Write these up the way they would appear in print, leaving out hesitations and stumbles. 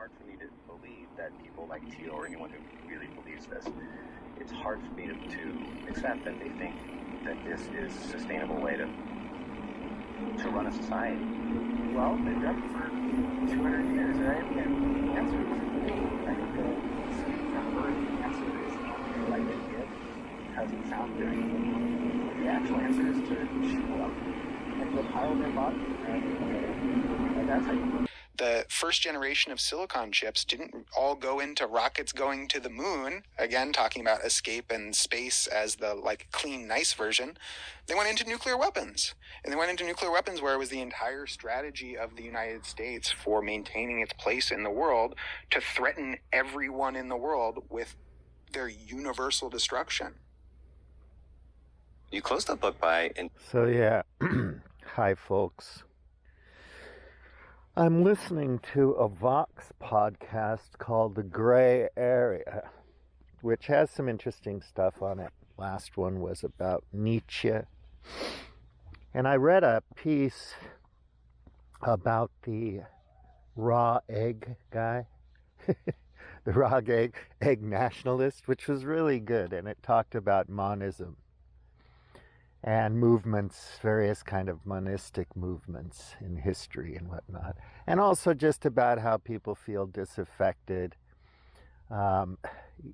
hard for me to believe that people like Thiel or anyone who really believes this, it's hard for me to accept that they think that this is a sustainable way to run a society. Well, they've done it for 200 years, right? And the answer is, I think the escape from Earth answer is like it because it sounds good. The actual answer is to shoot up and go pile their body. And that's how you. The first generation of silicon chips didn't all go into rockets going to the moon, again talking about escape and space as the clean, nice version. They went into nuclear weapons. And they went into nuclear weapons where it was the entire strategy of the United States for maintaining its place in the world to threaten everyone in the world with their universal destruction. You closed the book by... So yeah, hi folks. I'm listening to a Vox podcast called The Gray Area, which has some interesting stuff on it. Last one was about Nietzsche. And I read a piece about the raw egg guy, the raw egg nationalist, which was really good. And it talked about monism and movements, various kind of monistic movements in history and whatnot. And also just about how people feel disaffected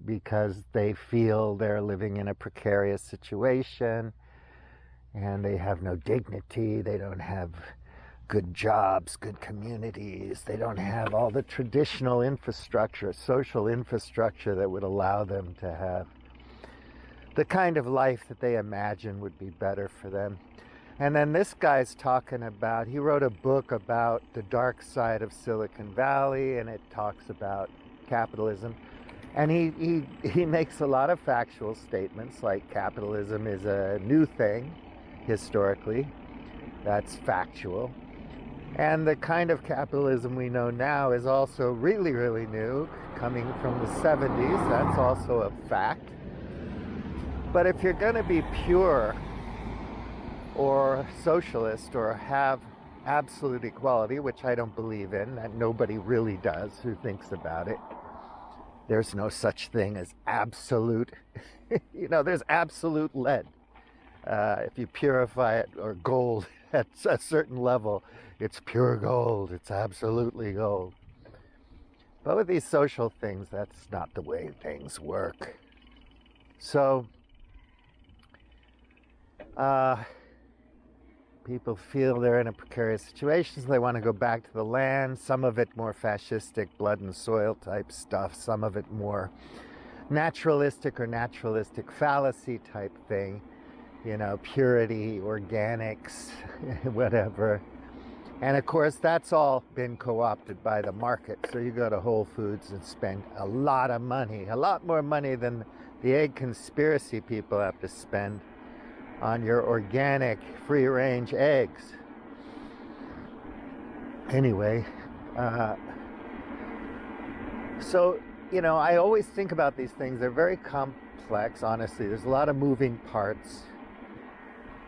because they feel they're living in a precarious situation and they have no dignity, they don't have good jobs, good communities, they don't have all the traditional infrastructure, social infrastructure that would allow them to have the kind of life that they imagine would be better for them. And then this guy's talking about, he wrote a book about the dark side of Silicon Valley, and it talks about capitalism. And he makes a lot of factual statements, like capitalism is a new thing, historically. That's factual. And the kind of capitalism we know now is also really, really new, coming from the 70s. That's also a fact. But if you're going to be pure or socialist or have absolute equality, which I don't believe in, that nobody really does who thinks about it, there's no such thing as absolute, there's absolute lead. If you purify it, or gold at a certain level, it's pure gold, it's absolutely gold. But with these social things, that's not the way things work. So, people feel they're in a precarious situation, so they want to go back to the land. Some of it more fascistic, blood and soil type stuff. Some of it more naturalistic or naturalistic fallacy type thing. Purity, organics, whatever. And of course, that's all been co-opted by the market. So you go to Whole Foods and spend a lot of money, a lot more money than the egg conspiracy people have to spend on your organic, free-range eggs. Anyway, so, I always think about these things. They're very complex, honestly. There's a lot of moving parts.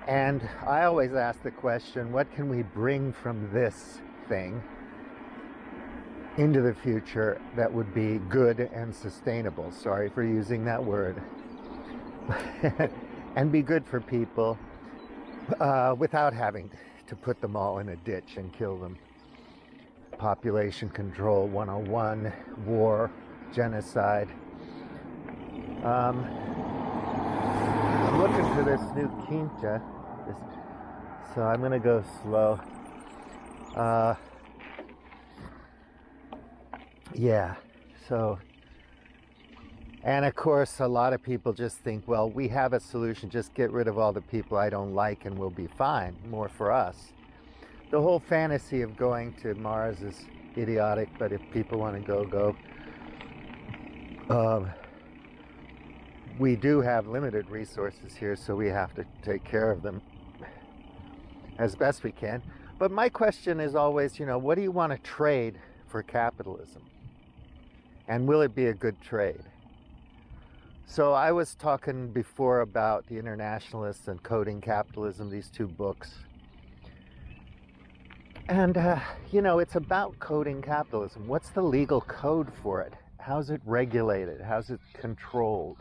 And I always ask the question, what can we bring from this thing into the future that would be good and sustainable? Sorry for using that word. And be good for people without having to put them all in a ditch and kill them. Population control 101, war, genocide. I'm looking for this new quinta, so I'm going to go slow. And of course, a lot of people just think, well, we have a solution, just get rid of all the people I don't like and we'll be fine, more for us. The whole fantasy of going to Mars is idiotic, but if people want to go. We do have limited resources here, so we have to take care of them as best we can. But my question is always, what do you want to trade for capitalism? And will it be a good trade? So I was talking before about The Internationalists and Coding Capitalism, these two books. And, it's about coding capitalism. What's the legal code for it? How's it regulated? How's it controlled?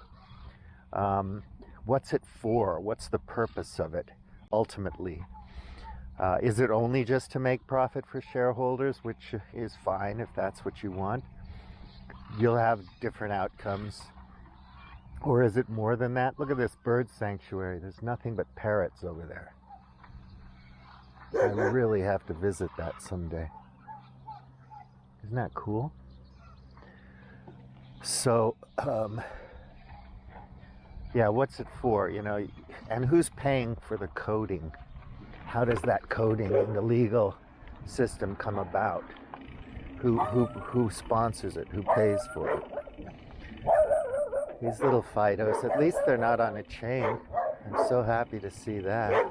What's it for? What's the purpose of it, ultimately? Is it only just to make profit for shareholders, which is fine if that's what you want? You'll have different outcomes. Or is it more than that? Look at this bird sanctuary. There's nothing but parrots over there. I really have to visit that someday. Isn't that cool? So, what's it for? And who's paying for the coding? How does that coding in the legal system come about? Who sponsors it? Who pays for it? These little Fidos, at least they're not on a chain. I'm so happy to see that.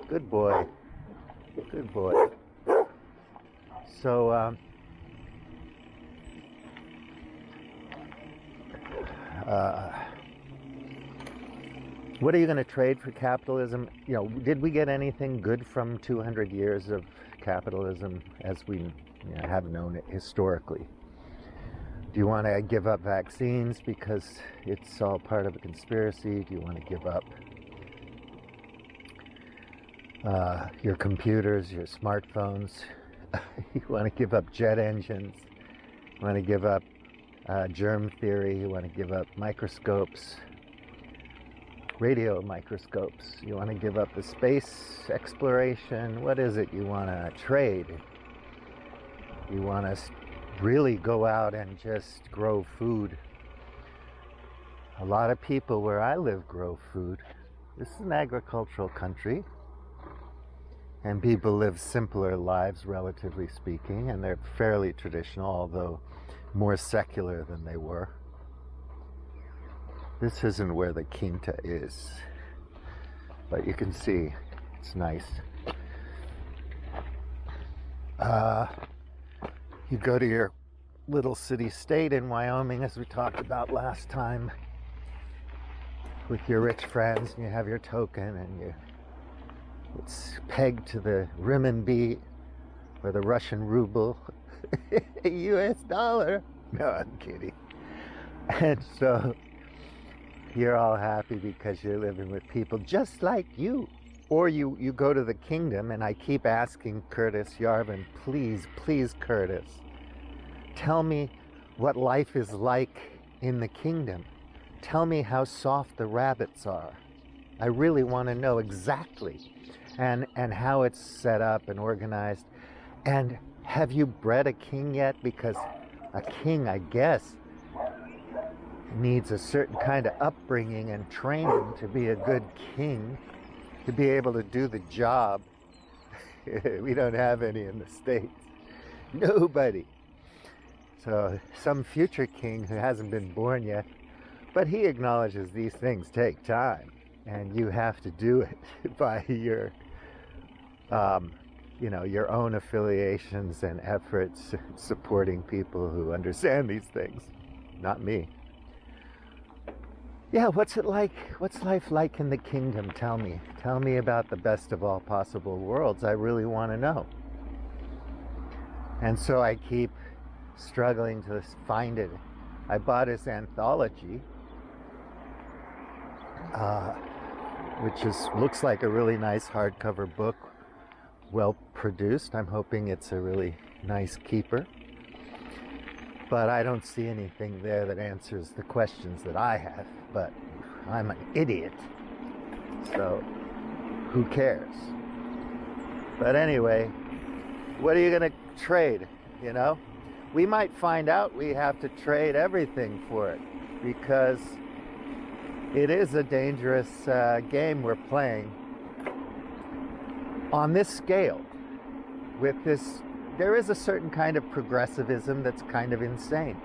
Good boy. Good boy. So, what are you going to trade for capitalism? Did we get anything good from 200 years of capitalism as we have known it historically? Do you want to give up vaccines because it's all part of a conspiracy? Do you want to give up your computers, your smartphones? You want to give up jet engines? You want to give up germ theory? You want to give up microscopes, radio microscopes? You want to give up the space exploration? What is it you want to trade? You want to really go out and just grow food. A lot of people where I live grow food. This is an agricultural country, and people live simpler lives, relatively speaking, and they're fairly traditional, although more secular than they were. This isn't where the Quinta is, but you can see it's nice. You go to your little city-state in Wyoming, as we talked about last time, with your rich friends, and you have your token, and it's pegged to the renminbi or the Russian ruble, US dollar. No, I'm kidding. And so you're all happy because you're living with people just like you. Or you go to the kingdom, and I keep asking Curtis Yarvin, please, Curtis, tell me what life is like in the kingdom. Tell me how soft the rabbits are. I really want to know exactly. And how it's set up and organized. And have you bred a king yet? Because a king, I guess, needs a certain kind of upbringing and training to be a good king, to be able to do the job. We don't have any in the States. Nobody. So some future king who hasn't been born yet, but he acknowledges these things take time, and you have to do it by your your own affiliations and efforts, supporting people who understand these things, not me. Yeah, what's it like? What's life like in the kingdom? Tell me. Tell me about the best of all possible worlds. I really want to know. And so I keep struggling to find it. I bought his anthology, which looks like a really nice hardcover book, well produced. I'm hoping it's a really nice keeper. But I don't see anything there that answers the questions that I have. But I'm an idiot, so who cares? But anyway, what are you going to trade, We might find out we have to trade everything for it, because it is a dangerous game we're playing. On this scale, with this, there is a certain kind of progressivism that's kind of insane,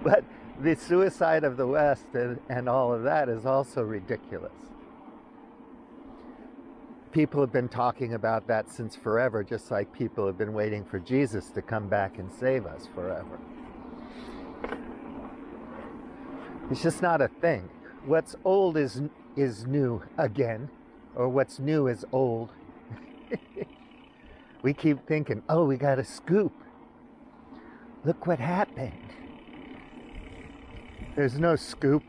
But the suicide of the West and all of that is also ridiculous. People have been talking about that since forever, just like people have been waiting for Jesus to come back and save us forever. It's just not a thing. What's old is new again, or what's new is old. We keep thinking, oh, we got a scoop. Look what happened. There's no scoop.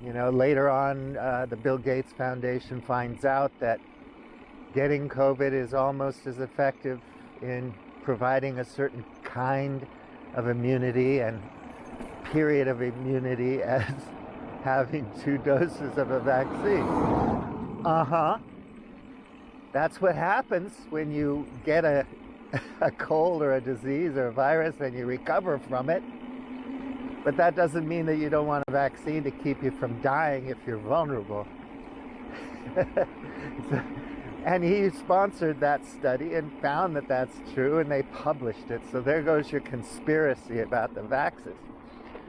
You know, later on, the Bill Gates Foundation finds out that getting COVID is almost as effective in providing a certain kind of immunity and period of immunity as having 2 doses of a vaccine. That's what happens when you get a cold or a disease or a virus and you recover from it. But that doesn't mean that you don't want a vaccine to keep you from dying if you're vulnerable. And he sponsored that study and found that that's true, and they published it. So there goes your conspiracy about the vaxxers.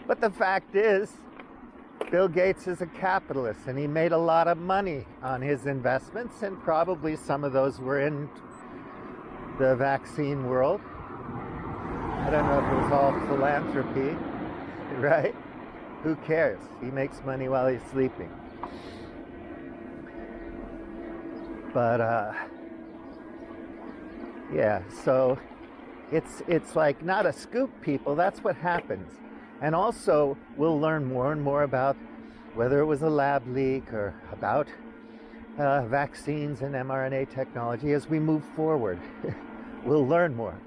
But the fact is, Bill Gates is a capitalist, and he made a lot of money on his investments, and probably some of those were in the vaccine world. I don't know if it was all philanthropy, right? Who cares? He makes money while he's sleeping. But yeah, so it's like not a scoop, people. That's what happens. And also, we'll learn more and more about whether it was a lab leak or about vaccines and mRNA technology as we move forward. We'll learn more.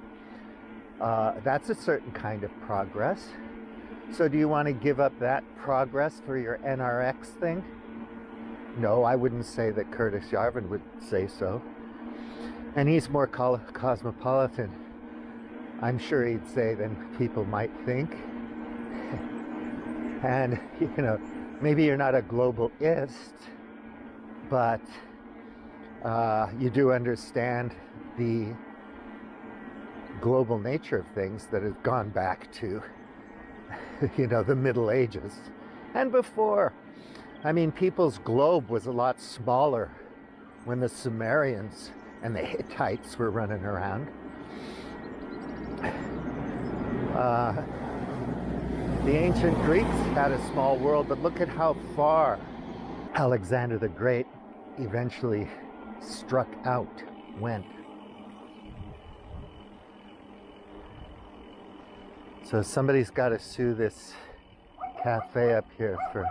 That's a certain kind of progress. So do you want to give up that progress for your NRX thing? No, I wouldn't say that Curtis Yarvin would say so. And he's more cosmopolitan, I'm sure he'd say, than people might think. And, you know, maybe you're not a globalist, but you do understand the global nature of things that has gone back to, you know, the Middle Ages and before. I mean, people's globe was a lot smaller when the Sumerians and the Hittites were running around. The ancient Greeks had a small world, but look at how far Alexander the Great eventually went. So somebody's got to sue this cafe up here for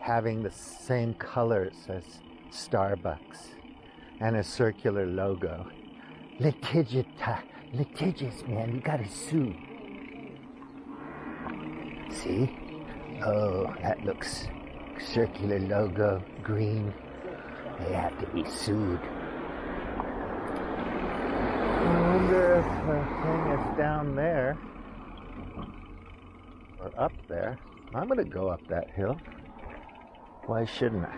having the same colors as Starbucks and a circular logo. Litigious, man, you gotta sue. See? Oh, that looks circular logo, green. They have to be sued. I wonder if the thing is down there or up there. I'm gonna go up that hill. Why shouldn't I?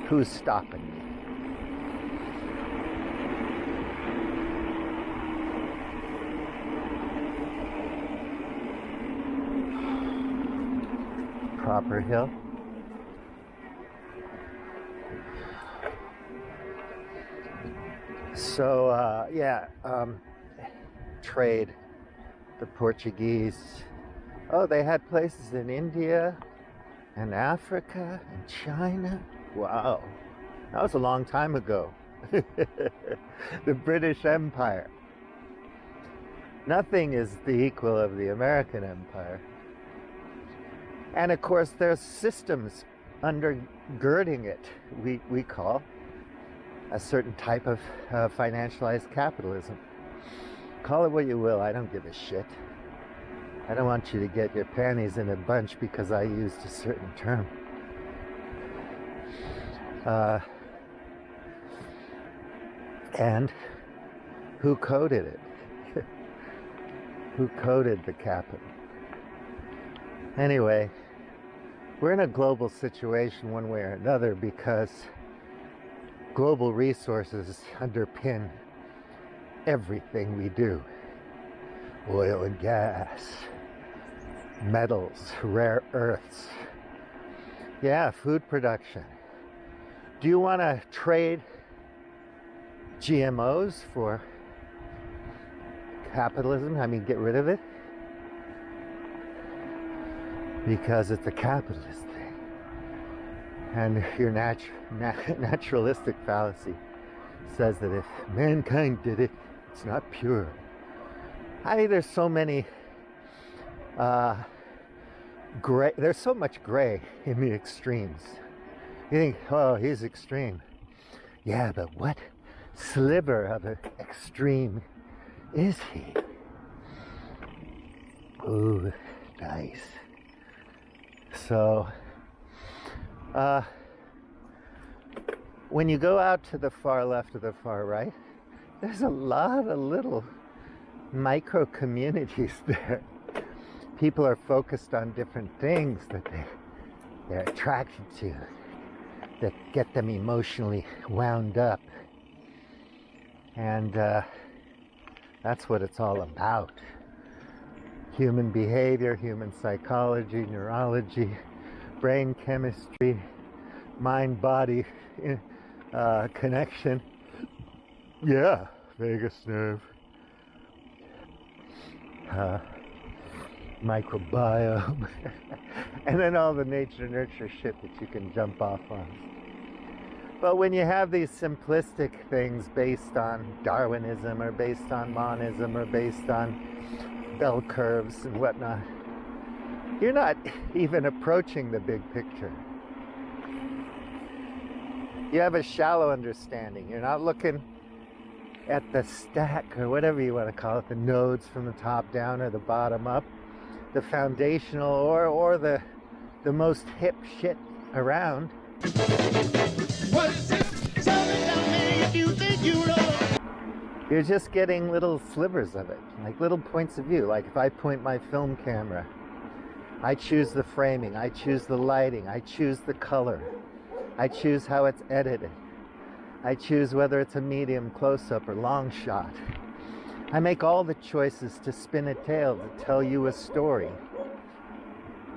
Who's stopping me? Proper hill. So, trade. The Portuguese. Oh, they had places in India and Africa and China. Wow. That was a long time ago. The British Empire. Nothing is the equal of the American Empire. And of course, there's systems undergirding it, we call a certain type of financialized capitalism. Call it what you will, I don't give a shit. I don't want you to get your panties in a bunch because I used a certain term. And who coded it? Who coded the capital? Anyway, we're in a global situation one way or another because global resources underpin everything we do. Oil and gas, metals, rare earths. Yeah, food production. Do you want to trade GMOs for capitalism? I mean, get rid of it? Because it's a capitalist thing. And your naturalistic fallacy says that if mankind did it, it's not pure. I mean, there's so many gray. There's so much gray in the extremes. You think, oh, he's extreme. Yeah, but what sliver of an extreme is he? Ooh, nice. So, when you go out to the far left or the far right, there's a lot of little micro communities there. People are focused on different things that they're attracted to, that get them emotionally wound up. And that's what it's all about. Human behavior, human psychology, neurology, brain chemistry, mind-body connection. Yeah, vagus nerve. Microbiome. And then all the nature-nurture shit that you can jump off on. But when you have these simplistic things based on Darwinism or based on monism or based on bell curves and whatnot, you're not even approaching the big picture. You have a shallow understanding. You're not looking at the stack or whatever you want to call it, the nodes from the top down or the bottom up, the foundational or the most hip shit around. You're just getting little slivers of it, like little points of view. Like if I point my film camera, I choose the framing, I choose the lighting, I choose the color, I choose how it's edited, I choose whether it's a medium close-up or long shot. I make all the choices to spin a tale, to tell you a story.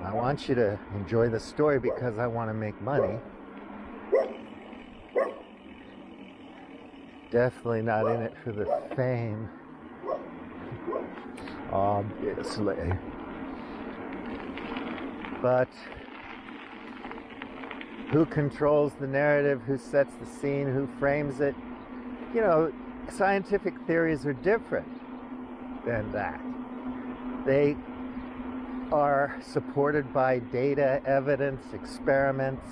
I want you to enjoy the story because I want to make money. Definitely not in it for the fame. Obviously. But who controls the narrative, who sets the scene, who frames it? You know, scientific theories are different than that. They are supported by data, evidence, experiments,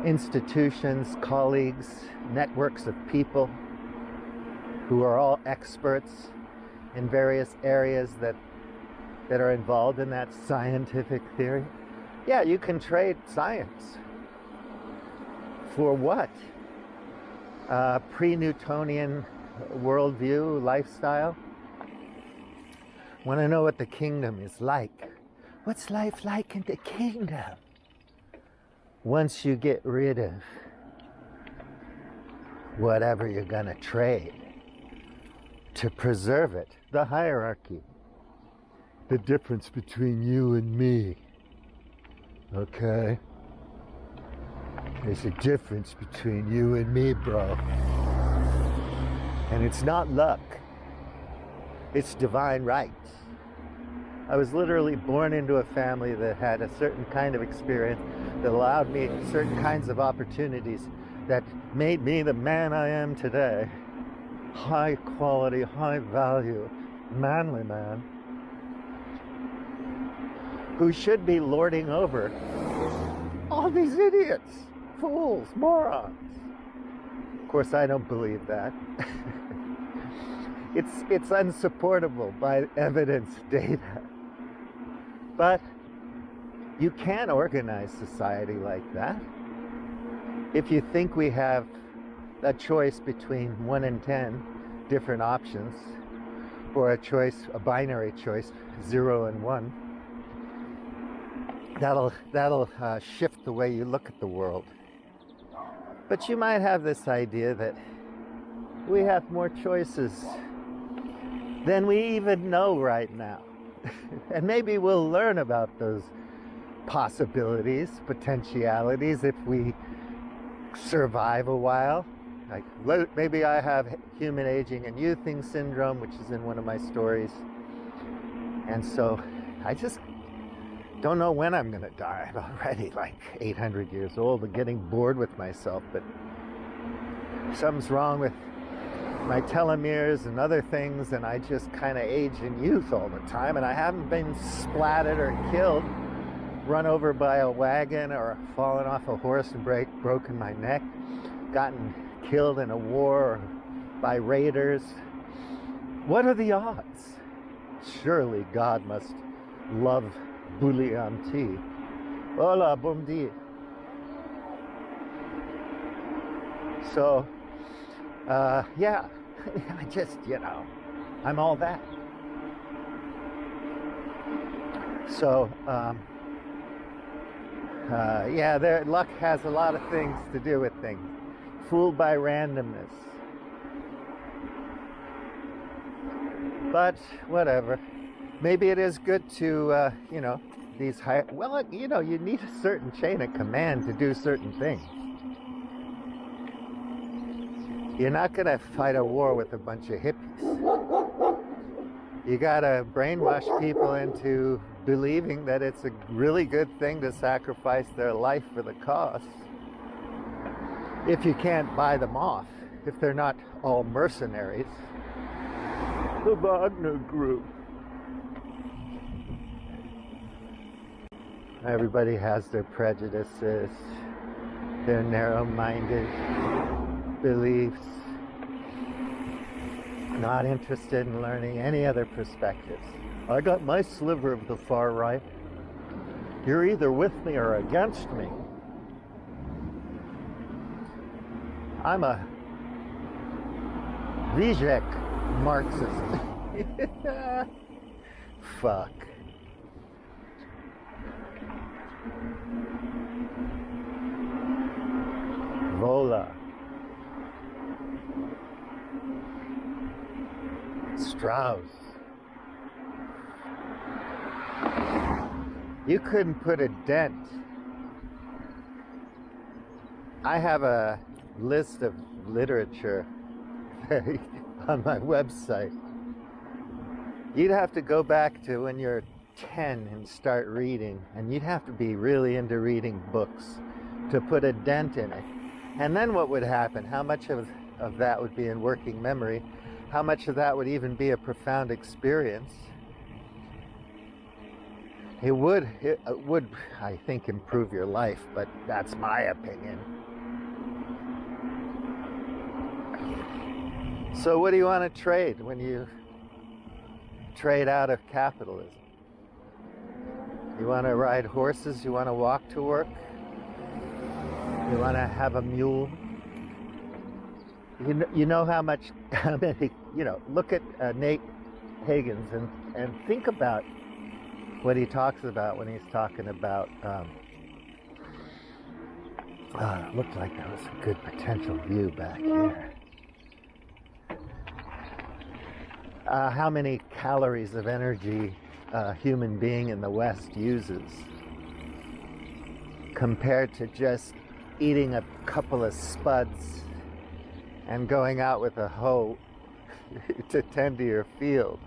institutions, colleagues, networks of people who are all experts in various areas that are involved in that scientific theory. Yeah, you can trade science. For what? Pre-Newtonian worldview, lifestyle? Want to know what the kingdom is like? What's life like in the kingdom? Once you get rid of whatever you're going to trade to preserve it, the hierarchy, the difference between you and me, okay? There's a difference between you and me, bro. And it's not luck. It's divine right. I was literally born into a family that had a certain kind of experience that allowed me certain kinds of opportunities that made me the man I am today. High quality, high value, manly man who should be lording over all these idiots, fools, morons. Of course, I don't believe that. It's unsupportable by evidence, data. But you can organize society like that. If you think we have a choice between 1 and 10 different options, or a binary choice, 0 and 1, that'll shift the way you look at the world. But you might have this idea that we have more choices than we even know right now. And maybe we'll learn about those possibilities, potentialities, if we survive a while. Like maybe I have human aging and youthing syndrome, which is in one of my stories. And so I just Don't know when I'm going to die. I'm already like 800 years old and getting bored with myself, but something's wrong with my telomeres and other things, and I just kind of age in youth all the time, and I haven't been splatted or killed, run over by a wagon, or fallen off a horse and broken my neck, gotten killed in a war or by raiders. What are the odds? Surely God must love bouillon tea. Hola, bon dia. So, yeah, I just, I'm all that. So, yeah, luck has a lot of things to do with things. Fooled by randomness. But, whatever. Maybe it is good to, these high... Well, you need a certain chain of command to do certain things. You're not going to fight a war with a bunch of hippies. You got to brainwash people into believing that it's a really good thing to sacrifice their life for the cause. If you can't buy them off, if they're not all mercenaries. The Wagner Group. Everybody has their prejudices, their narrow-minded beliefs, not interested in learning any other perspectives. I got my sliver of the far right. You're either with me or against me. I'm a Zizek Marxist. Fuck. Vola. Strauss. You couldn't put a dent. I have a list of literature on my website. You'd have to go back to when you're 10 and start reading, and you'd have to be really into reading books to put a dent in it. And then what would happen? How much of that would be in working memory? How much of that would even be a profound experience? It would, I think, improve your life, but that's my opinion. So what do you want to trade when you trade out of capitalism? You want to ride horses? You want to walk to work? You want to have a mule? You know how many, look at Nate Higgins and think about what he talks about when he's talking about, looked like there was a good potential view back here. How many calories of energy a human being in the West uses compared to just eating a couple of spuds and going out with a hoe to tend to your field.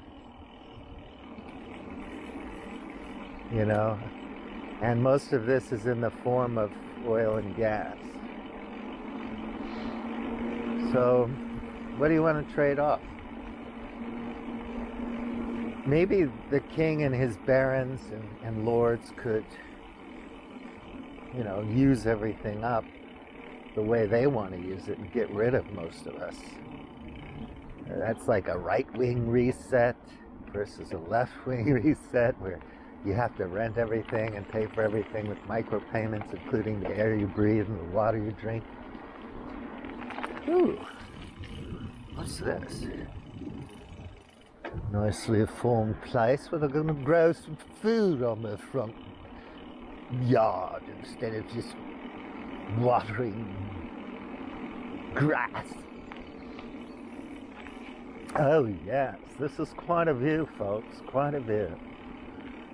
And most of this is in the form of oil and gas. So, what do you want to trade off? Maybe the king and his barons and lords could, use everything up the way they want to use it and get rid of most of us. That's like a right-wing reset versus a left-wing reset where you have to rent everything and pay for everything with micropayments, including the air you breathe and the water you drink. Ooh, what's this? Nicely formed place where they're going to grow some food on their front yard instead of just watering grass. Oh yes, this is quite a view, folks, quite a view.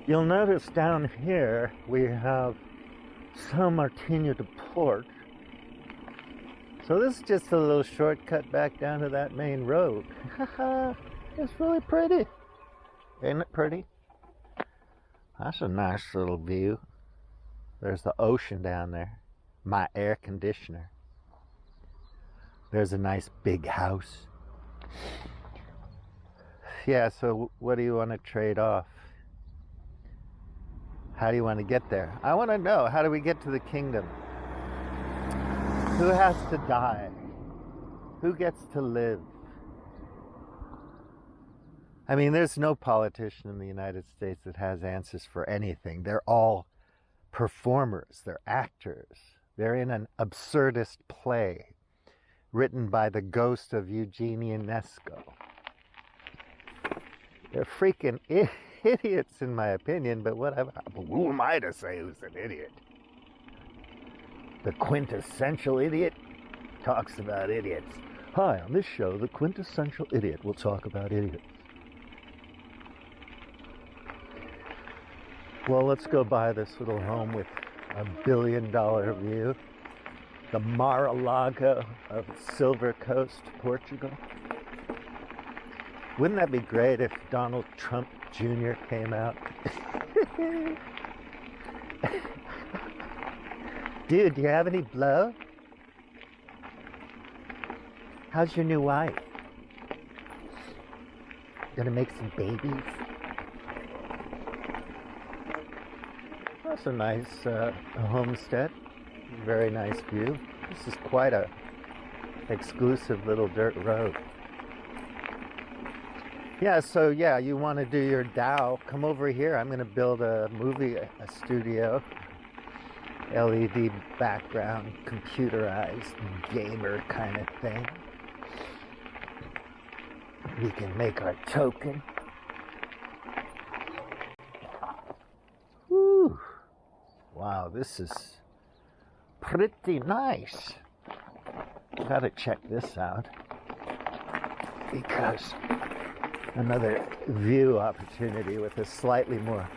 You'll notice down here we have San Martino de Port. So this is just a little shortcut back down to that main road. Haha, it's really pretty. Ain't it pretty? That's a nice little view. There's the ocean down there. My air conditioner. There's a nice big house. Yeah, so what do you want to trade off? How do you want to get there? I want to know, how do we get to the kingdom? Who has to die? Who gets to live? I mean, there's no politician in the United States that has answers for anything. They're all performers. They're actors. They're in an absurdist play written by the ghost of Eugene Ionesco. They're freaking idiots, in my opinion, but whatever. Who am I to say who's an idiot? The quintessential idiot talks about idiots. Hi, on this show, the quintessential idiot will talk about idiots. Well, let's go buy this little home with $1 billion view. The Mar-a-Lago of Silver Coast, Portugal. Wouldn't that be great if Donald Trump Jr. came out? Dude, do you have any blow? How's your new wife? Gonna make some babies? That's a nice homestead. Very nice view. This is quite a exclusive little dirt road. Yeah, so yeah, you want to do your Dow, come over here. I'm going to build a studio, LED background, computerized, gamer kind of thing. We can make our token. Woo! Wow, this is pretty nice. Gotta check this out because another view opportunity with a slightly more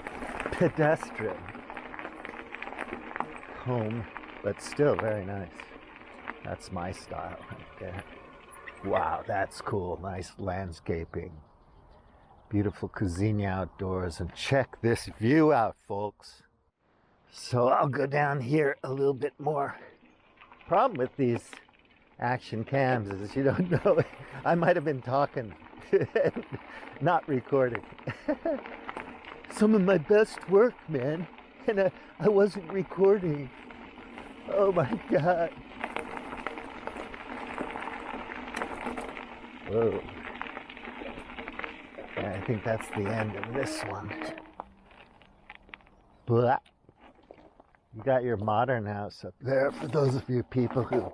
pedestrian home, but still very nice. That's my style right there. Wow, that's cool. Nice landscaping. Beautiful cuisine outdoors. And check this view out, folks. So I'll go down here a little bit more. Problem with these action cams is you don't know. I might have been talking, not recording. Some of my best work, man. And I wasn't recording. Oh my God. Whoa. Yeah, I think that's the end of this one. Blah. You got your modern house up there for those of you people who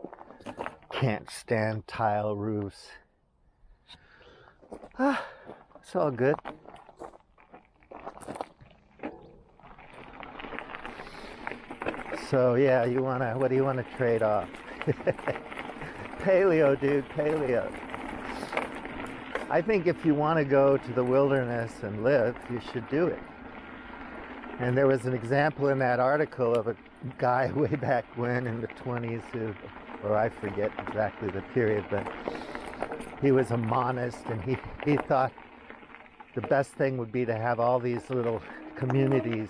can't stand tile roofs. Ah, it's all good. So yeah, what do you wanna trade off? Paleo, dude, paleo. I think if you want to go to the wilderness and live, you should do it. And there was an example in that article of a guy way back when in the 20s or I forget exactly the period, but he was a monist and he thought the best thing would be to have all these little communities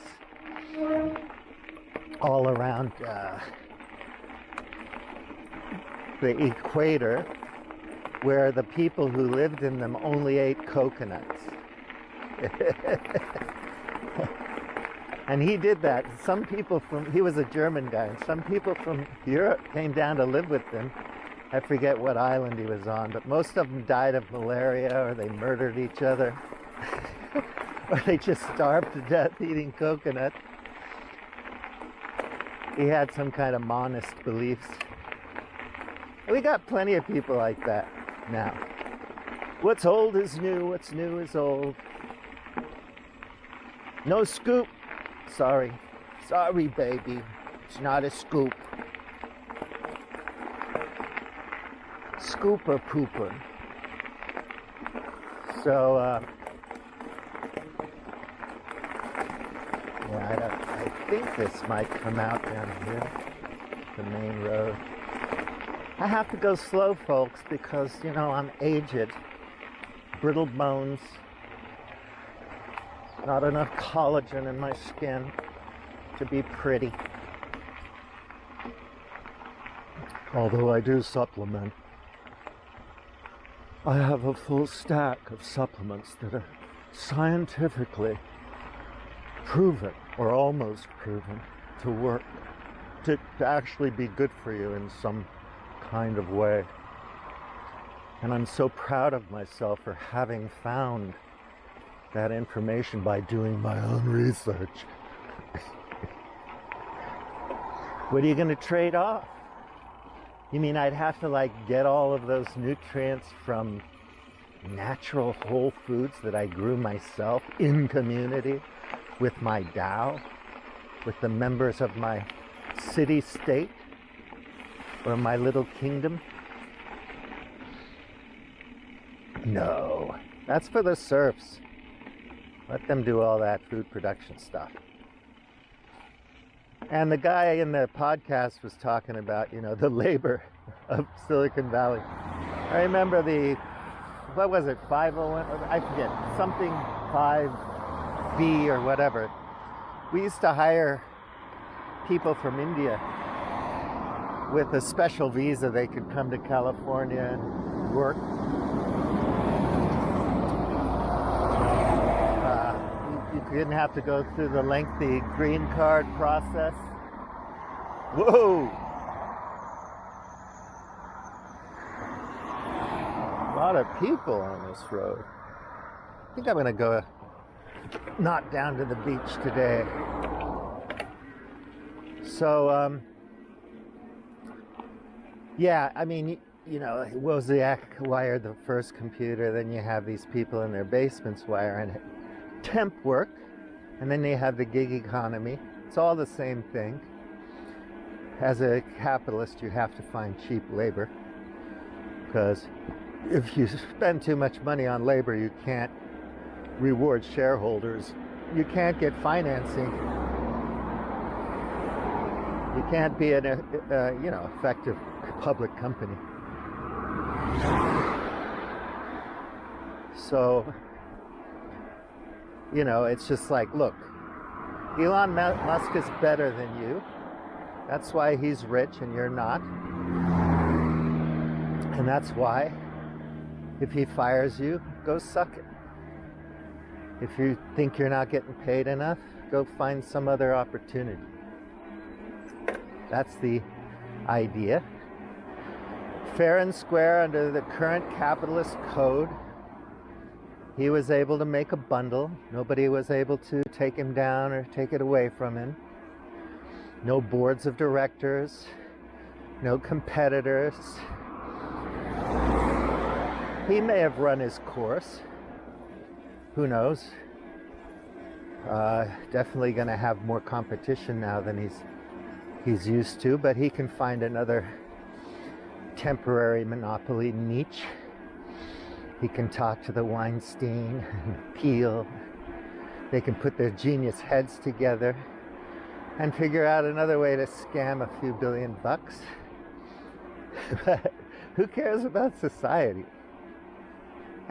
all around the equator, where the people who lived in them only ate coconuts. And he did that. He was a German guy, and some people from Europe came down to live with him. I forget what island he was on, but most of them died of malaria, or they murdered each other, or they just starved to death eating coconut. He had some kind of monist beliefs. We got plenty of people like that now. What's old is new, what's new is old. No scoop. Sorry, baby. It's not a scoop. Scooper pooper. So, I think this might come out down here, the main road. I have to go slow, folks, because, I'm aged. Brittle bones. not enough collagen in my skin to be pretty. Although I do supplement. I have a full stack of supplements that are scientifically proven, or almost proven, to work, to actually be good for you in some kind of way. And I'm so proud of myself for having found that information by doing my own research. What are you going to trade off? You mean I'd have to get all of those nutrients from natural whole foods that I grew myself in community with my Tao, with the members of my city-state or my little kingdom? No, that's for the serfs. Let them do all that food production stuff. And the guy in the podcast was talking about, the labor of Silicon Valley. I remember what was it, 501? I forget, something 5B or whatever. We used to hire people from India with a special visa. They could come to California and work. You didn't have to go through the lengthy green card process. Whoa! A lot of people on this road. I think I'm going to go not down to the beach today. So, yeah, I mean, Wozniak wired the first computer, then you have these people in their basements wiring it. Temp work, and then they have the gig economy. It's all the same thing. As a capitalist, you have to find cheap labor, because if you spend too much money on labor, you can't reward shareholders. You can't get financing. You can't be an effective public company. So, it's just look, Elon Musk is better than you. That's why he's rich and you're not. And that's why, if he fires you, go suck it. If you think you're not getting paid enough, go find some other opportunity. That's the idea. Fair and square under the current capitalist code. He was able to make a bundle. Nobody was able to take him down or take it away from him. No boards of directors, no competitors. He may have run his course. Who knows? Definitely going to have more competition now than he's used to, but he can find another temporary monopoly niche. He can talk to the Weinstein and Peele. They can put their genius heads together and figure out another way to scam a few $billion. But who cares about society?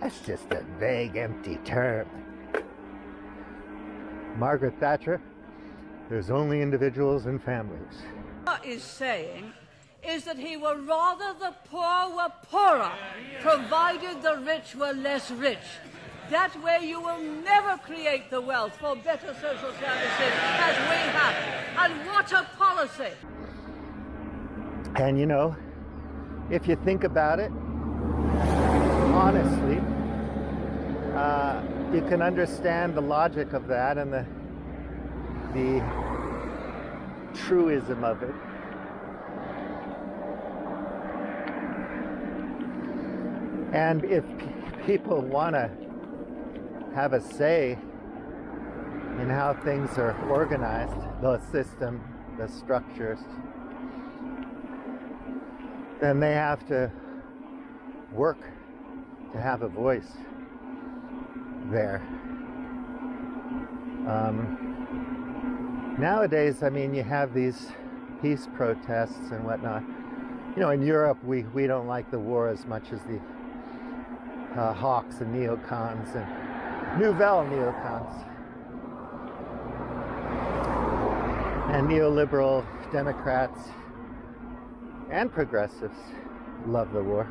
That's just a vague, empty term. Margaret Thatcher, there's only individuals and families. What is saying is that he would rather the poor were poorer, provided the rich were less rich. That way you will never create the wealth for better social services as we have. And what a policy! And if you think about it, honestly, you can understand the logic of that and the truism of it. And if people want to have a say in how things are organized, the system, the structures, then they have to work to have a voice there. Nowadays, you have these peace protests and whatnot. In Europe, we don't like the war as much as the hawks and neocons and nouvelle neocons. And neoliberal Democrats and progressives love the war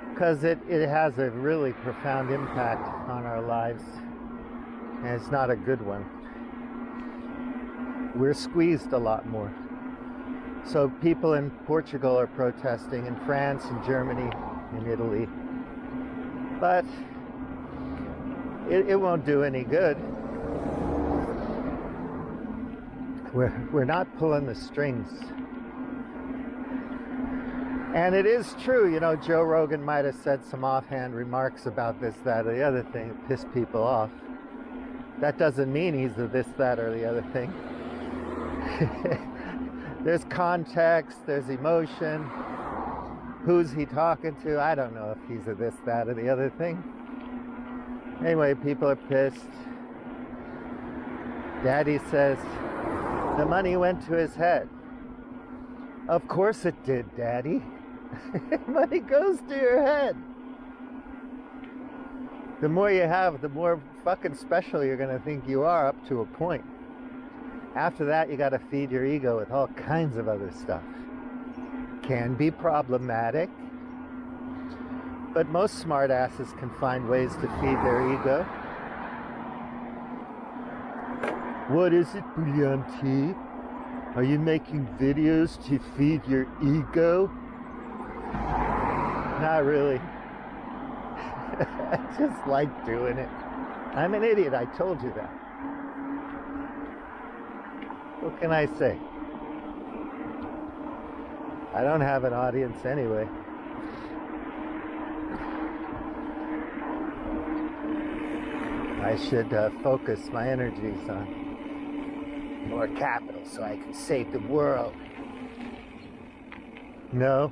because it has a really profound impact on our lives, and it's not a good one. We're squeezed a lot more. So people in Portugal are protesting, in France, in Germany, in Italy. But it won't do any good. We're not pulling the strings. And it is true, you know, Joe Rogan might have said some offhand remarks about this, that, or the other thing that pissed people off. That doesn't mean he's a this, that, or the other thing. There's context, there's emotion. Who's he talking to? I don't know if he's a this, that, or the other thing. Anyway, people are pissed. Daddy says the money went to his head. Of course it did, Daddy. Money goes to your head. The more you have, the more fucking special you're going to think you are, up to a point. After that, you got to feed your ego with all kinds of other stuff. Can be problematic, but most smartasses can find ways to feed their ego. What is it, Brilliante? Are you making videos to feed your ego? Not really. I just like doing it. I'm an idiot, I told you that. What can I say? I don't have an audience anyway. I should focus my energies on more capital so I can save the world. No.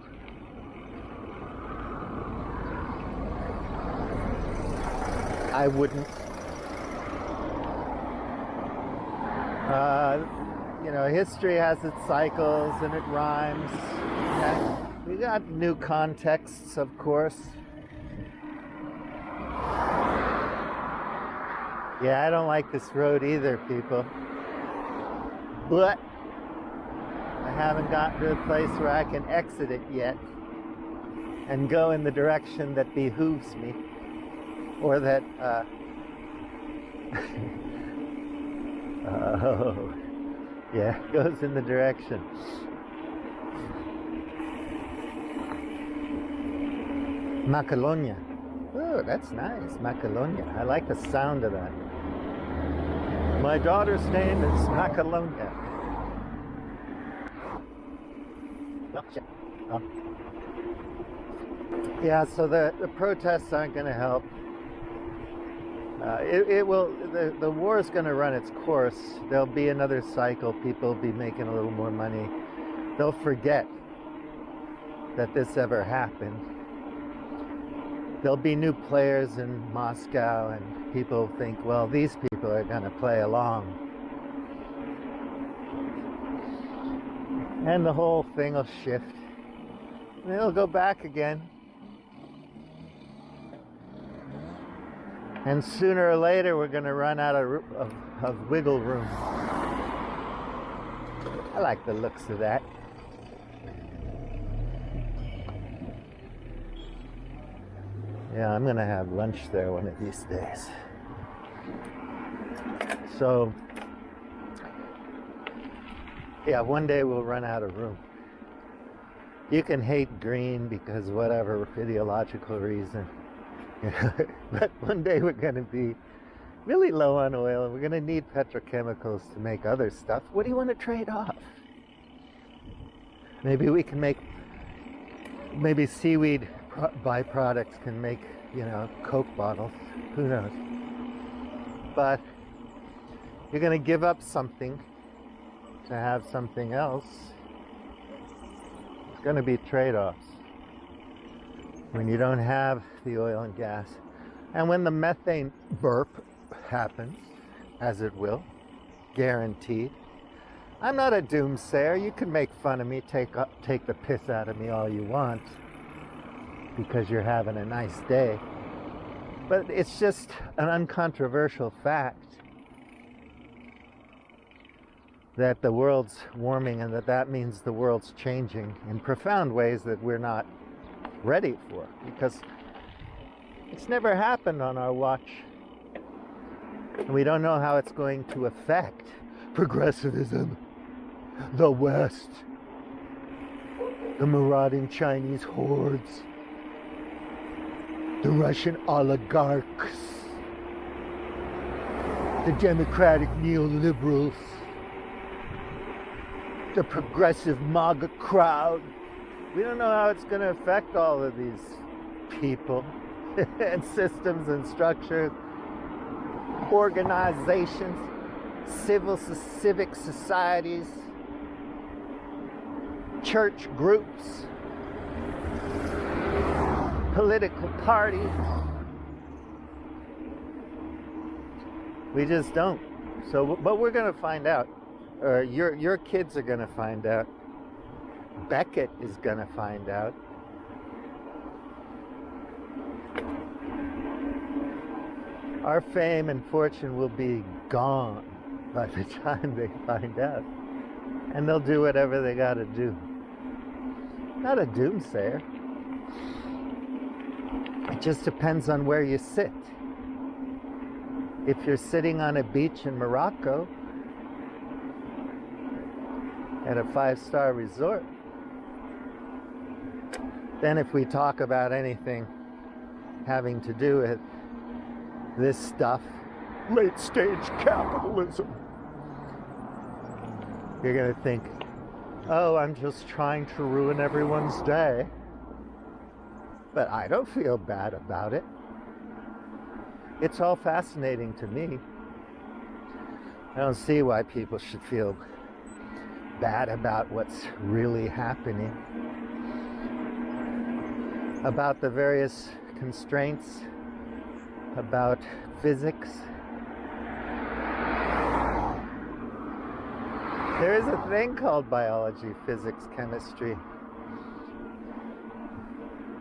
I wouldn't. You know, history has its cycles and it rhymes. Yeah, we got new contexts, of course. Yeah, I don't like this road either, people. But I haven't gotten to a place where I can exit it yet and go in the direction that behooves me, or that oh yeah, goes in the direction. Macalonia. Oh, that's nice, Macalonia. I like the sound of that. My daughter's name is Macalonia. Oh. Yeah, so the protests aren't going to help. It will. The war is going to run its course. There'll be another cycle. People will be making a little more money. They'll forget that this ever happened. There'll be new players in Moscow, and people think, well, these people are going to play along. And the whole thing will shift. And it'll go back again. And sooner or later, we're going to run out of wiggle room. I like the looks of that. Yeah, I'm going to have lunch there one of these days. So, yeah, one day we'll run out of room. You can hate green because whatever ideological reason. But one day we're going to be really low on oil, and we're going to need petrochemicals to make other stuff. What do you want to trade off? Maybe we can make, maybe seaweed byproducts can make, you know, Coke bottles. Who knows? But you're going to give up something to have something else. It's going to be trade-offs. When you don't have the oil and gas, and when the methane burp happens, as it will, guaranteed. I'm not a doomsayer. You can make fun of me, take the piss out of me all you want, because you're having a nice day. But it's just an uncontroversial fact that the world's warming and that means the world's changing in profound ways that we're not ready for, because it's never happened on our watch. And we don't know how it's going to affect progressivism, the West, the marauding Chinese hordes, the Russian oligarchs, the democratic neoliberals, the progressive MAGA crowd. We don't know how it's going to affect all of these people and systems and structures, organizations, civic societies, church groups, political parties. We just don't. So, but we're going to find out. Or your kids are going to find out. Beckett is going to find out. Our fame and fortune will be gone by the time they find out. And they'll do whatever they got to do. Not a doomsayer. It just depends on where you sit. If you're sitting on a beach in Morocco at a 5-star resort, then if we talk about anything having to do with this stuff, late stage capitalism, you're going to think, oh, I'm just trying to ruin everyone's day. But I don't feel bad about it. It's all fascinating to me. I don't see why people should feel bad about what's really happening, about the various constraints, about physics. There is a thing called biology, physics, chemistry.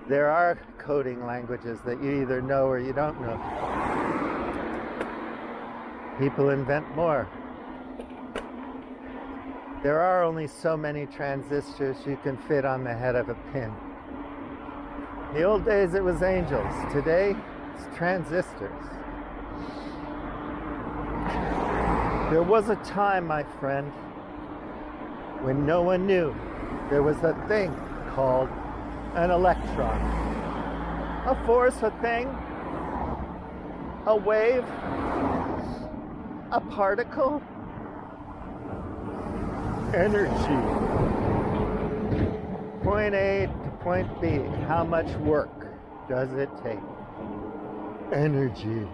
There are coding languages that you either know or you don't know. People invent more. There are only so many transistors you can fit on the head of a pin. In the old days it was angels. Today it's transistors. There was a time, my friend, when no one knew there was a thing called an electron. A force, a thing, a wave, a particle, energy. Point A to point B. How much work does it take? Energy.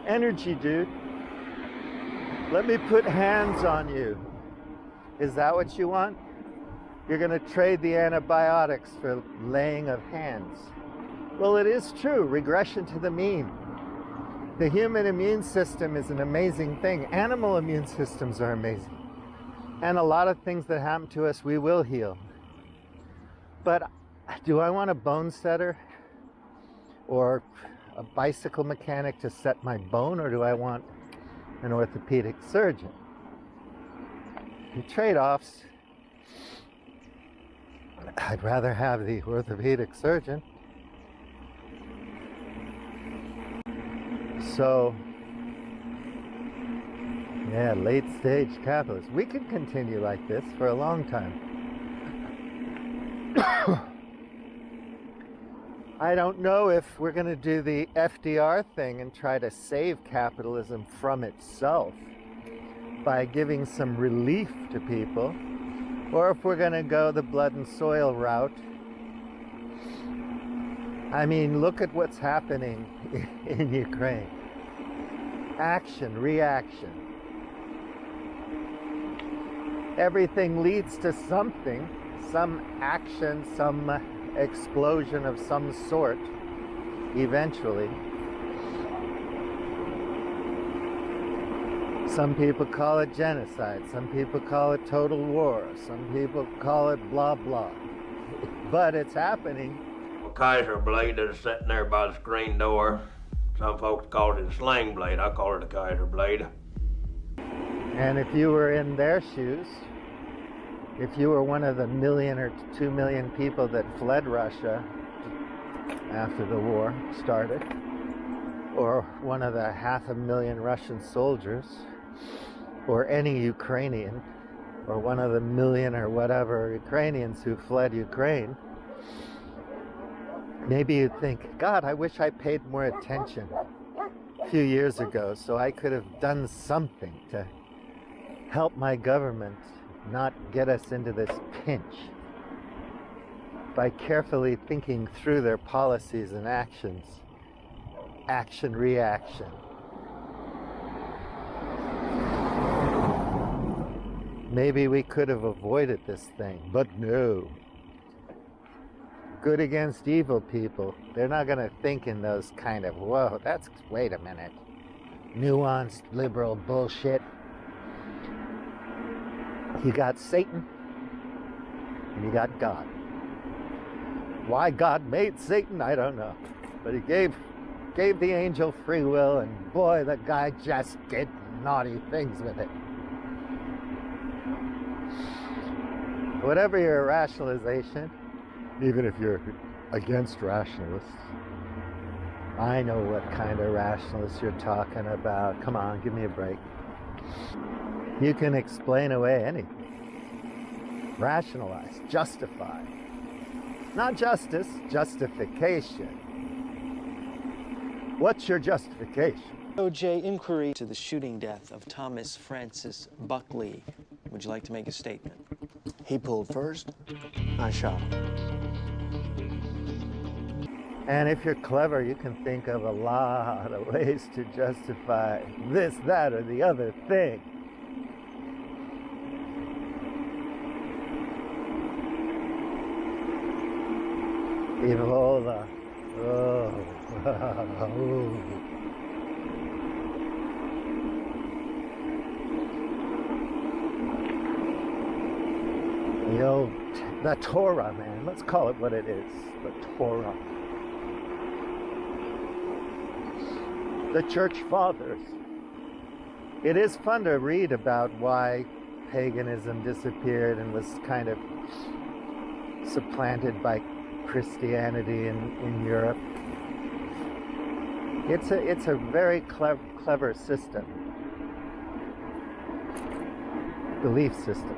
Energy, dude. Let me put hands on you. Is that what you want? You're going to trade the antibiotics for laying of hands. Well, it is true. Regression to the mean. The human immune system is an amazing thing. Animal immune systems are amazing. And a lot of things that happen to us, we will heal. But do I want a bone setter or a bicycle mechanic to set my bone, or do I want an orthopedic surgeon? The trade-offs. I'd rather have the orthopedic surgeon. So, yeah, late stage capitalists. We could continue like this for a long time. I don't know if we're going to do the FDR thing and try to save capitalism from itself by giving some relief to people, or if we're going to go the blood and soil route. I mean, look at what's happening in Ukraine. Action, reaction. Everything leads to something, some action, some explosion of some sort, eventually. Some people call it genocide, some people call it total war, some people call it blah blah. But it's happening. Kaiser blade that's sitting there by the screen door. Some folks call it a sling blade. I call it a Kaiser blade. And if you were in their shoes, if you were one of the 1 million or 2 million people that fled Russia after the war started, or one of the 500,000 Russian soldiers, or any Ukrainian, or one of the 1 million or whatever Ukrainians who fled Ukraine, maybe you'd think, God, I wish I paid more attention a few years ago so I could have done something to help my government not get us into this pinch by carefully thinking through their policies and actions. Action, reaction. Maybe we could have avoided this thing, but no. Good against evil people, they're not going to think in those kind of, whoa, wait a minute, nuanced liberal bullshit. You got Satan, and you got God. Why God made Satan, I don't know. But he gave the angel free will, and boy, the guy just did naughty things with it. Whatever your rationalization, even if you're against rationalists, I know what kind of rationalists you're talking about. Come on, give me a break. You can explain away anything. Rationalize, justify. Not justice, justification. What's your justification? OJ inquiry to the shooting death of Thomas Francis Buckley. Would you like to make a statement? He pulled first. I shot him. And if you're clever, you can think of a lot of ways to justify this, that, or the other thing. Ebola. Oh. The Torah, man. Let's call it what it is. The Torah. The Church Fathers. It is fun to read about why paganism disappeared and was kind of supplanted by Christianity in Europe. It's a very clever system, belief system,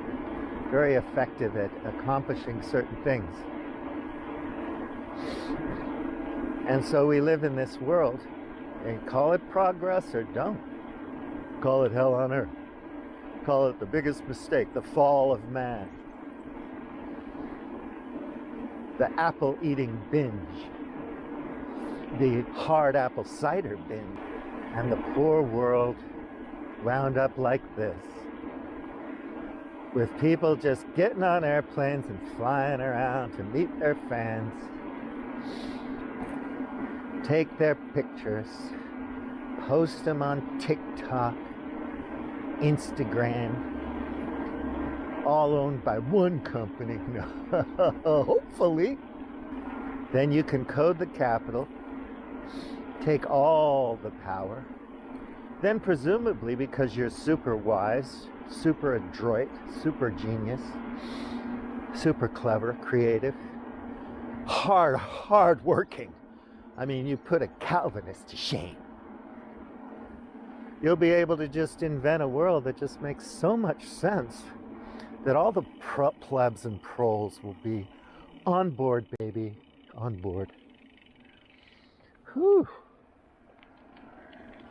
very effective at accomplishing certain things. And so we live in this world, and call it progress or don't. Call it hell on earth. Call it the biggest mistake, the fall of man. The apple-eating binge, the hard apple cider binge, and the poor world wound up like this, with people just getting on airplanes and flying around to meet their fans, take their pictures, post them on TikTok, Instagram, all owned by one company, hopefully. Then you can code the capital, take all the power, then presumably, because you're super wise, super adroit, super genius, super clever, creative, hard working. I mean, you put a Calvinist to shame. You'll be able to just invent a world that just makes so much sense that all the plebs and proles will be on board, baby, on board. Whew.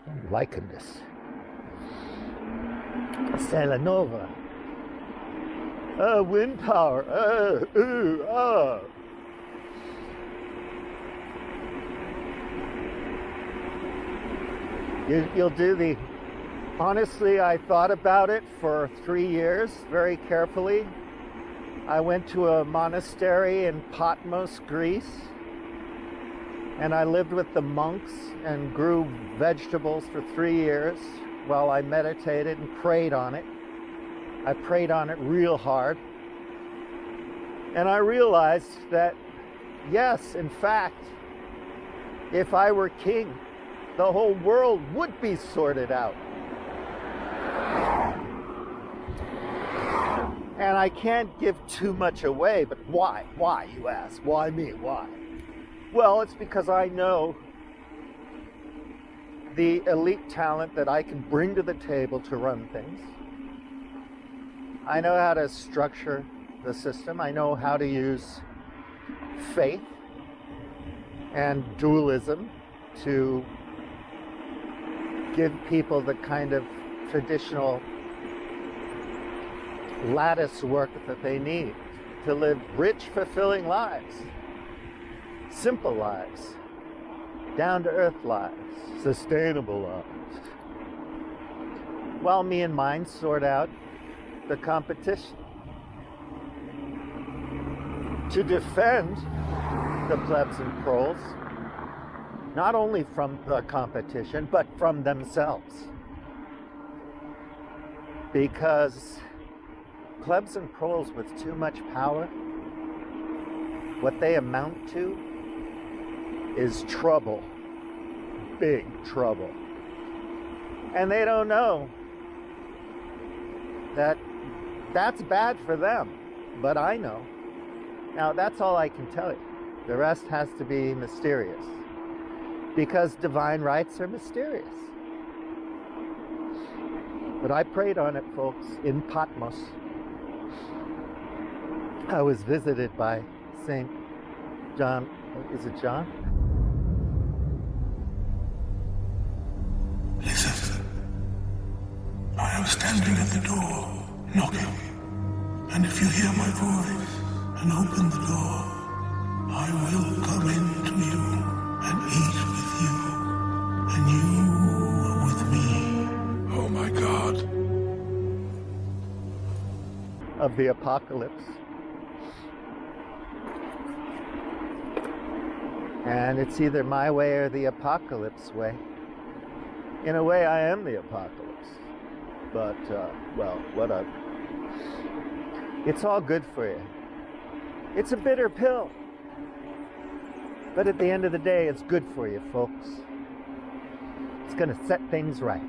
I'm liking this. Selanova. Wind power. You'll do the... Honestly, I thought about it for 3 years very carefully. I went to a monastery in Patmos, Greece, and I lived with the monks and grew vegetables for 3 years while I meditated and prayed on it. I prayed on it real hard. And I realized that, yes, in fact, if I were king, the whole world would be sorted out. And I can't give too much away, but why? Why, you ask? Why me? Why? Well, it's because I know the elite talent that I can bring to the table to run things. I know how to structure the system. I know how to use faith and dualism to give people the kind of traditional lattice work that they need to live rich, fulfilling lives, simple lives, down-to-earth lives, sustainable lives, while me and mine sort out the competition to defend the plebs and proles, not only from the competition, but from themselves. Because plebs and proles with too much power, what they amount to is trouble, big trouble. And they don't know that that's bad for them, but I know. Now, that's all I can tell you. The rest has to be mysterious, because divine rights are mysterious. But I prayed on it, folks, in Patmos. I was visited by St. John, is it John? Listen, I am standing at the door, knocking, and if you hear my voice and open the door, I will come into you and eat with you, and you with me. Oh my God. Of the apocalypse. And it's either my way or the apocalypse way. In a way, I am the apocalypse. But, well, whatever. It's all good for you. It's a bitter pill. But at the end of the day, it's good for you, folks. It's going to set things right.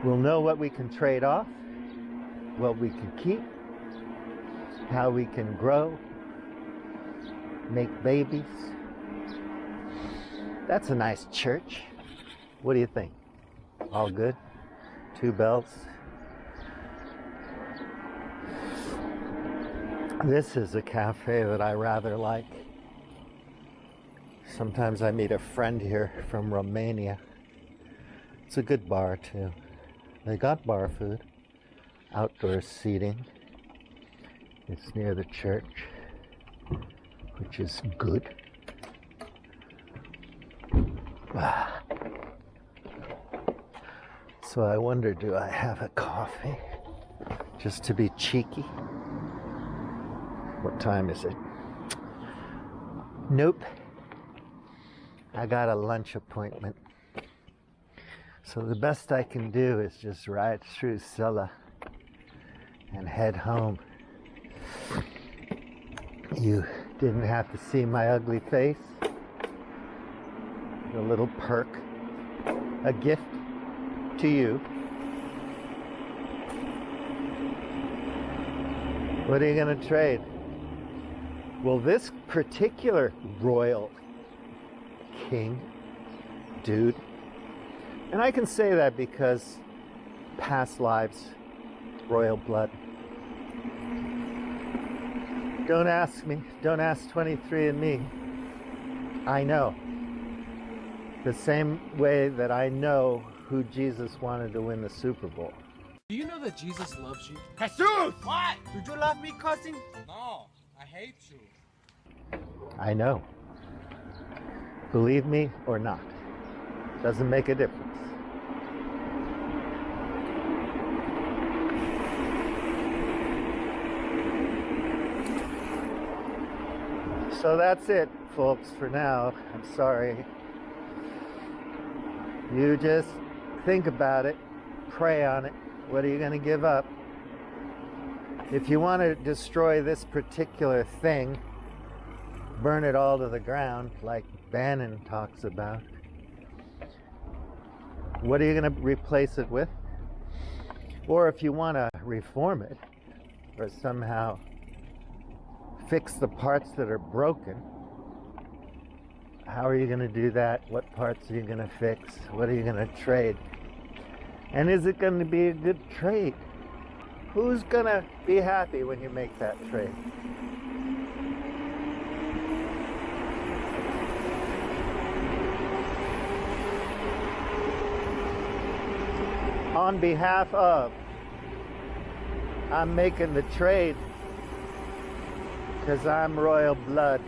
We'll know what we can trade off, what we can keep, how we can grow, make babies. That's a nice church. What do you think? All good? 2 bells? This is a cafe that I rather like. Sometimes I meet a friend here from Romania. It's a good bar too. They got bar food, outdoor seating. It's near the church, which is good. So I wonder, do I have a coffee? Just to be cheeky? What time is it? Nope. I got a lunch appointment. So the best I can do is just ride through Silla and head home. You didn't have to see my ugly face. A little perk. A gift to you. What are you going to trade? Well, this particular royal king, dude, and I can say that because past lives, royal blood. Don't ask me. Don't ask 23andMe. I know. The same way that I know who Jesus wanted to win the Super Bowl. Do you know that Jesus loves you? Jesus! What? Did you love me, cousin? No, I hate you. I know. Believe me or not. Doesn't make a difference. So that's it, folks, for now. I'm sorry. You just think about it, pray on it. What are you going to give up? If you want to destroy this particular thing, burn it all to the ground, like Bannon talks about. What are you going to replace it with? Or if you want to reform it, or somehow fix the parts that are broken. How are you going to do that? What parts are you going to fix? What are you going to trade? And is it going to be a good trade? Who's going to be happy when you make that trade? On behalf of, I'm making the trade because I'm royal blood.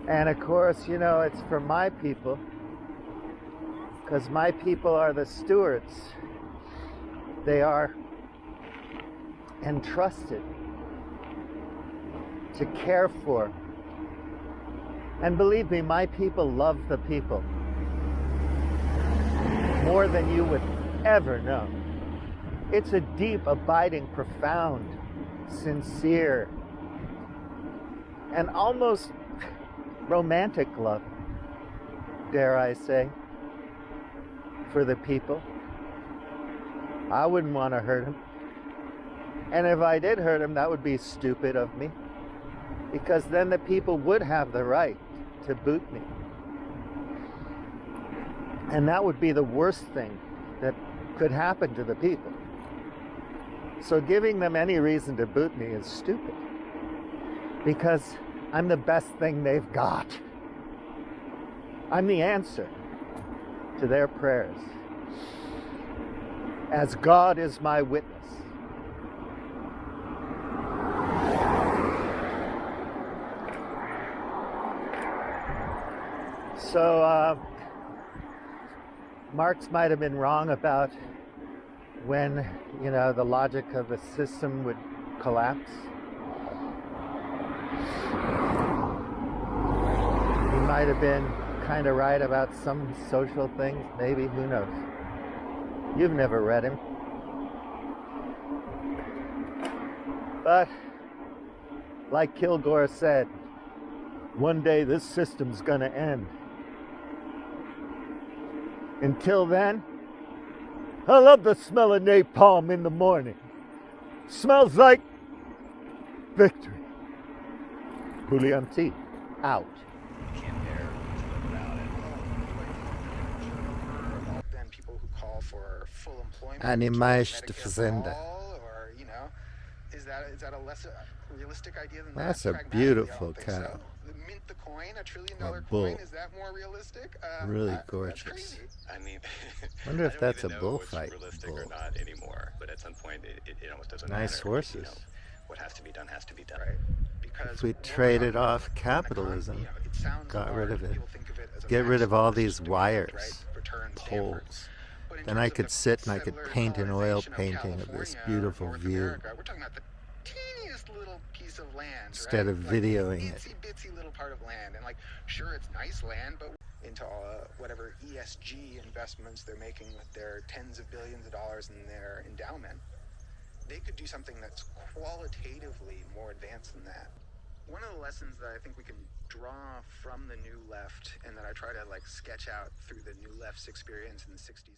And of course, you know, it's for my people, because my people are the stewards. They are entrusted to care for. And believe me, my people love the people more than you would ever know. It's a deep, abiding, profound, sincere, and almost romantic love, dare I say, for the people. I wouldn't want to hurt him. And if I did hurt him, that would be stupid of me, because then the people would have the right to boot me. And that would be the worst thing that could happen to the people. So giving them any reason to boot me is stupid, because I'm the best thing they've got. I'm the answer to their prayers. As God is my witness. So, Marx might have been wrong about when, you know, the logic of the system would collapse. He might have been kind of right about some social things, maybe, who knows. You've never read him. But, like Kilgore said, one day this system's gonna end. Until then, I love the smell of napalm in the morning. Smells like victory. Julian T. Out. Can't bear to live without it. Then people who call for full employment. Animais de Medicare Fazenda. for all, or, you know, is that a less realistic idea than That's that? a Pragmatically, beautiful I don't think cow. so. Mint the coin, $1 trillion bull. coin, is that more realistic? Really That's gorgeous. crazy. I mean, Wonder if I don't that's even a know bullfight what's realistic bull. or not anymore. But at some point, it almost doesn't matter. Nice horses. You know, what has to be done has to be done. Right. Because If we what we're traded talking off about in capitalism, the economy, it sounds got rid large, of it, people think of it as a get rid of all these maximalist wires, demand, right? Return Stanford. poles. But in Then terms I of could the sit and I could settler paint an oil colonization painting of this California, beautiful North view America, we're talking about the teeniest little piece of land, instead right? of videoing it. Itsy bitsy little part of land, and like, sure, it's nice land, but into whatever ESG investments they're making with their tens of billions of dollars in their endowment, they could do something that's qualitatively more advanced than that. One of the lessons that I think we can draw from the New Left, and that I try to like sketch out through the New Left's experience in the 60s